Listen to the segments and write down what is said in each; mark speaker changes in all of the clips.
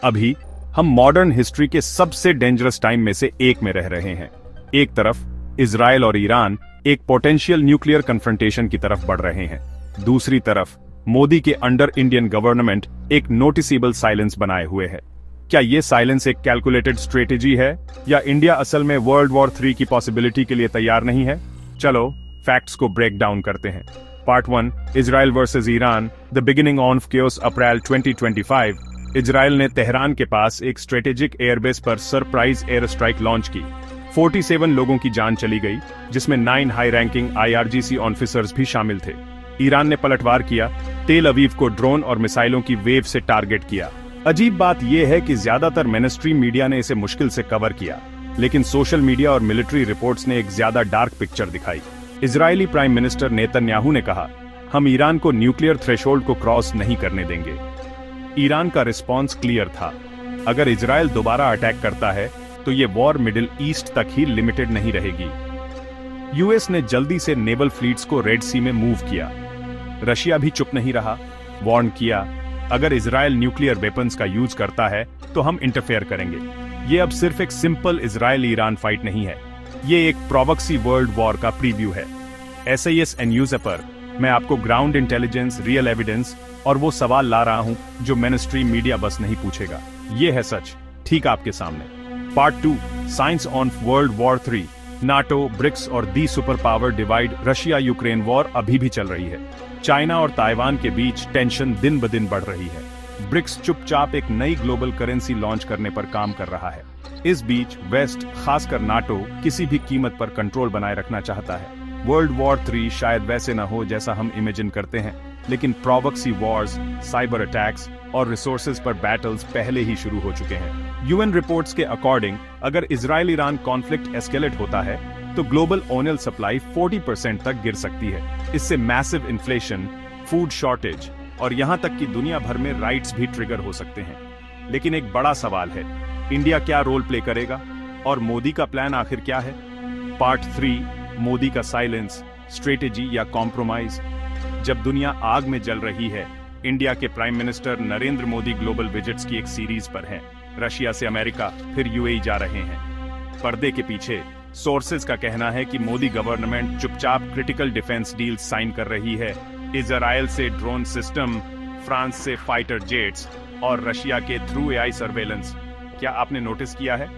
Speaker 1: अभी हम modern history के सबसे डेंजरस टाइम में से एक में रह रहे हैं। एक तरफ इजराइल और ईरान एक पोटेंशियल न्यूक्लियर कन्फ्रंटेशन की तरफ बढ़ रहे हैं, दूसरी तरफ मोदी के अंडर इंडियन गवर्नमेंट एक नोटिसेबल साइलेंस बनाए हुए है। क्या ये साइलेंस एक कैलकुलेटेड स्ट्रेटेजी है या इंडिया असल में वर्ल्ड वॉर 3 की पॉसिबिलिटी के लिए तैयार नहीं है? चलो फैक्ट्स को ब्रेक डाउन करते हैं। Part 1, Israel versus Iran, the beginning of chaos, April 2025। Israel ने तेहरान के पास एक स्ट्रेटेजिक एयरबेस पर सरप्राइज एयर स्ट्राइक लॉन्च की। 47 लोगों की जान चली गई, जिसमें 9 हाई रैंकिंग IRGC ऑफिसर्स भी शामिल थे। ईरान ने पलटवार किया, तेल अवीव को ड्रोन और मिसाइलों की वेव से टारगेट किया। अजीब बात यह है कि ज्यादातर मेनस्ट्री मीडिया ने इसे मुश्किल से कवर किया, लेकिन सोशल मीडिया और मिलिट्री रिपोर्ट्स ने एक ज्यादा डार्क पिक्चर दिखाई। इजरायली प्राइम मिनिस्टर नेतन्याहू ने कहा, हम ईरान को न्यूक्लियर थ्रेशोल्ड को क्रॉस नहीं करने देंगे। ईरान का रिस्पॉन्स क्लियर था, अगर इजराइल दोबारा अटैक करता है तो ये वॉर मिडिल ईस्ट तक ही लिमिटेड नहीं रहेगी। यूएस ने जल्दी से नेवल फ्लीट्स को रेड सी में मूव किया। रशिया भी चुप नहीं रहा, वार्न किया, अगर इजराइल न्यूक्लियर वेपन्स का यूज करता है तो हम इंटरफेयर करेंगे। ये अब सिर्फ एक सिंपल इजराइल ईरान फाइट नहीं है, ये एक प्रॉक्सी वर्ल्ड वॉर का प्रीव्यू है। SAS एंड न्यूज़ पर मैं आपको ग्राउंड इंटेलिजेंस, रियल एविडेंस और वो सवाल ला रहा हूं जो मेनस्ट्रीम मीडिया बस नहीं पूछेगा। ये है सच, ठीक आपके सामने। Part 2, science on world war 3, NATO, BRICS और the super power divide. Russia Ukraine war अभी भी चल रही है। चाइना और ताइवान के बीच टेंशन दिन ब दिन बढ़ रही है। ब्रिक्स चुपचाप एक नई ग्लोबल करेंसी लॉन्च करने पर काम कर रहा है। इस बीच वेस्ट, खासकर नाटो, किसी भी कीमत पर कंट्रोल बनाए रखना चाहता है। वर्ल्ड वॉर 3 शायद वैसे न हो जैसा हम इमेजिन करते हैं, लेकिन प्रॉक्सी वॉर्स, साइबर अटैक्स और रिसोर्सेज पर बैटल्स पहले ही शुरू हो चुके हैं। यूएन रिपोर्ट्स के अकॉर्डिंग अगर इजराइल ईरान कॉन्फ्लिक्ट एस्केलेट होता है तो ग्लोबल ऑयल सप्लाई 40% तक गिर सकती है। इससे मैसिव इन्फ्लेशन, फूड शॉर्टेज और यहां तक कि दुनिया भर में राइट्स भी ट्रिगर हो सकते हैं। लेकिन एक बड़ा सवाल है, इंडिया क्या रोल प्ले करेगा और मोदी का प्लान आखिर क्या है? पार्ट 3, मोदी का साइलेंस, स्ट्रेटेजी या कॉम्प्रोमाइज। जब दुनिया आग में जल रही है, इंडिया के prime minister Narendra Modi global visits की एक सीरीज पर हैं। रशिया से अमेरिका, फिर UAE जा रहे हैं। पर्दे के पीछे सोर्सेज का कहना है कि मोदी गवर्नमेंट चुपचाप क्रिटिकल डिफेंस डील साइन कर रही है। इजराइल से ड्रोन सिस्टम, फ्रांस से फाइटर जेट्स और रशिया के थ्रू AI सर्वेलेंस। क्या आपने नोटिस किया है,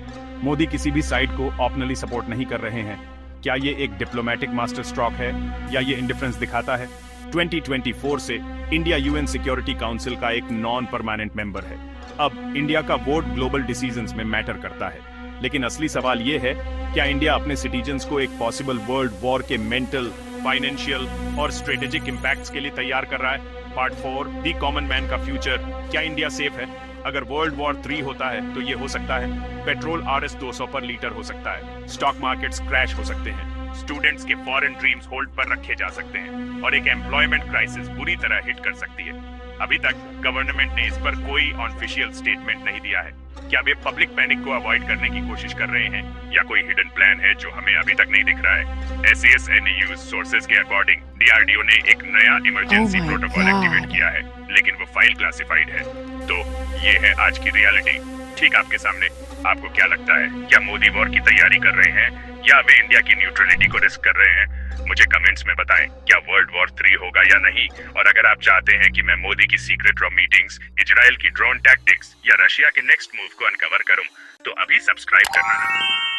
Speaker 1: मोदी किसी भी साइड को ऑप्शनली सपोर्ट नहीं कर रहे हैं? क्या ये एक डिप्लोमेटिक मास्टर स्ट्रोक है या ये इंडिफरेंस दिखाता है? 2024 से इंडिया UN सिक्योरिटी काउंसिल का एक नॉन परमानेंट मेंबर है। अब इंडिया का वोट ग्लोबल डिसीजंस में मैटर करता है, लेकिन असली सवाल ये है, क्या इंडिया अपने सिटीजन्स को एक पॉसिबल वर्ल्ड वॉर के मेंटल, फाइनेंशियल और स्ट्रेटेजिक इंपैक्ट्स के लिए तैयार कर रहा है? पार्ट 4, दी कॉमन मैन का फ्यूचर, क्या इंडिया सेफ है? अगर वर्ल्ड वॉर 3 होता है तो ये हो सकता है, पेट्रोल RS 200 पर लीटर हो सकता है, स्टॉक मार्केट्स क्रैश हो सकते हैं, स्टूडेंट्स के फॉरेन ड्रीम्स होल्ड पर रखे जा सकते हैं और एक एम्प्लॉयमेंट क्राइसिस बुरी तरह हिट कर सकती है। अभी तक गवर्नमेंट ने इस पर कोई ऑफिशियल स्टेटमेंट नहीं दिया है। क्या वे पब्लिक पैनिक को अवॉइड करने की कोशिश कर रहे हैं या कोई हिडन प्लान है जो हमें अभी तक नहीं दिख रहा है? SAS एंड न्यूज़ सोर्सेज के अकॉर्डिंग DRDO ने एक नया इमरजेंसी प्रोटोकॉल एक्टिवेट किया है, लेकिन वो फाइल क्लासिफाइड है। तो ये है आज की रियलिटी, ठीक आपके सामने। आपको क्या लगता है, क्या मोदी वॉर की तैयारी कर रहे हैं या वे इंडिया की न्यूट्रलिटी को रिस्क कर रहे हैं? मुझे कमेंट्स में बताएं, क्या वर्ल्ड वॉर 3 होगा या नहीं। और अगर आप चाहते हैं कि मैं मोदी की सीक्रेट रॉ मीटिंग्स, इजराइल की ड्रोन टैक्टिक्स या रशिया के नेक्स्ट मूव को अनकवर करूं, तो अभी सब्सक्राइब करना ना।